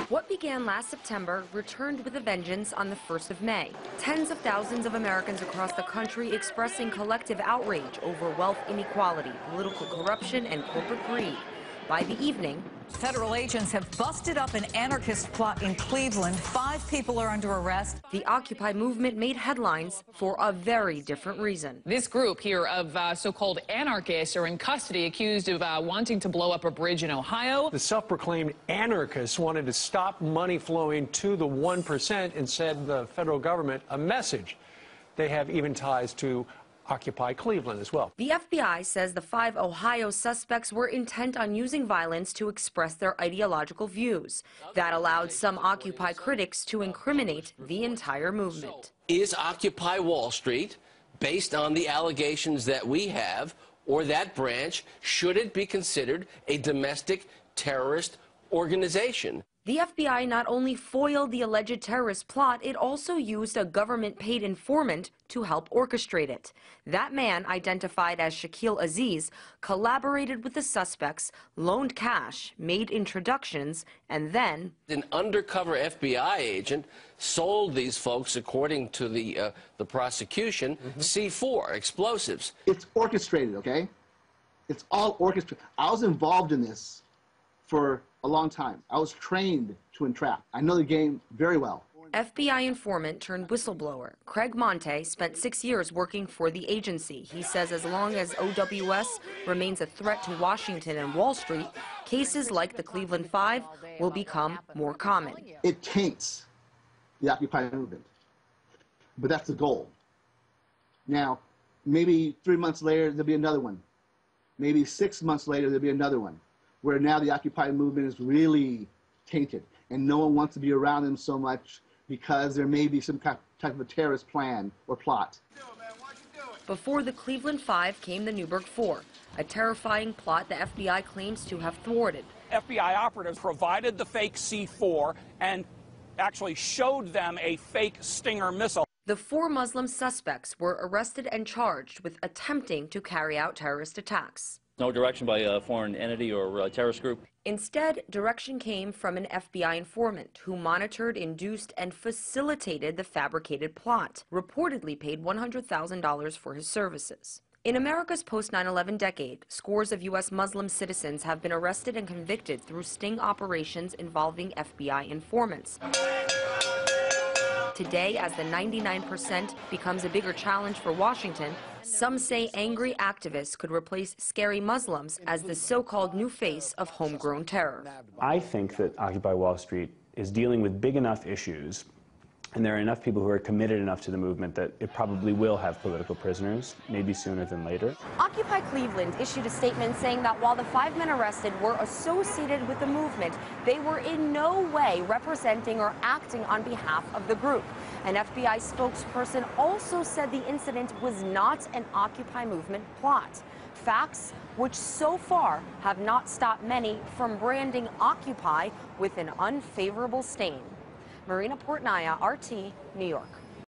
What began last September returned with a vengeance on the 1st of May. Tens of thousands of Americans across the country expressing collective outrage over wealth inequality, political corruption, and corporate greed. By the evening, federal agents have busted up an anarchist plot in Cleveland. 5 people are under arrest. The Occupy movement made headlines for a very different reason. This group here of so-called anarchists are in custody, accused of wanting to blow up a bridge in Ohio. The self-proclaimed anarchists wanted to stop money flowing to the 1% and send the federal government a message. They have even ties to Occupy Cleveland as well. The FBI says the 5 Ohio suspects were intent on using violence to express their ideological views. That allowed some Occupy critics to incriminate the entire movement. Is Occupy Wall Street, based on the allegations that we have, or that branch, should it be considered a domestic terrorist organization? The FBI not only foiled the alleged terrorist plot, it also used a government-paid informant to help orchestrate it. That man, identified as Shaquille Aziz, collaborated with the suspects, loaned cash, made introductions, and then an undercover FBI agent sold these folks, according to the prosecution, C4 explosives. It's orchestrated, okay? It's all orchestrated. I was involved in this for a long time. I was trained to entrap. I know the game very well. FBI informant turned whistleblower Craig Monte spent 6 years working for the agency. He says as long as OWS remains a threat to Washington and Wall Street, cases like the Cleveland 5 will become more common. It taints the Occupy movement, but that's the goal. Now, maybe 3 months later, there'll be another one. Maybe 6 months later, there'll be another one, where now the Occupy movement is really tainted, and no one wants to be around them so much because there may be some type of a terrorist plan or plot. Before the Cleveland 5 came the Newburgh 4, a terrifying plot the FBI claims to have thwarted. FBI operatives provided the fake C4 and actually showed them a fake Stinger missile. The 4 Muslim suspects were arrested and charged with attempting to carry out terrorist attacks. No direction by a foreign entity or a terrorist group? Instead, direction came from an FBI informant who monitored, induced, and facilitated the fabricated plot, reportedly paid $100,000 for his services. In America's post-9/11 decade, scores of U.S. Muslim citizens have been arrested and convicted through sting operations involving FBI informants. Today, as the 99% becomes a bigger challenge for Washington, some say angry activists could replace scary Muslims as the so-called new face of homegrown terror. I think that Occupy Wall Street is dealing with big enough issues, and there are enough people who are committed enough to the movement that it probably will have political prisoners, maybe sooner than later. Occupy Cleveland issued a statement saying that while the 5 men arrested were associated with the movement, they were in no way representing or acting on behalf of the group. An FBI spokesperson also said the incident was not an Occupy movement plot. Facts which so far have not stopped many from branding Occupy with an unfavorable stain. Marina Portnaya, RT, New York.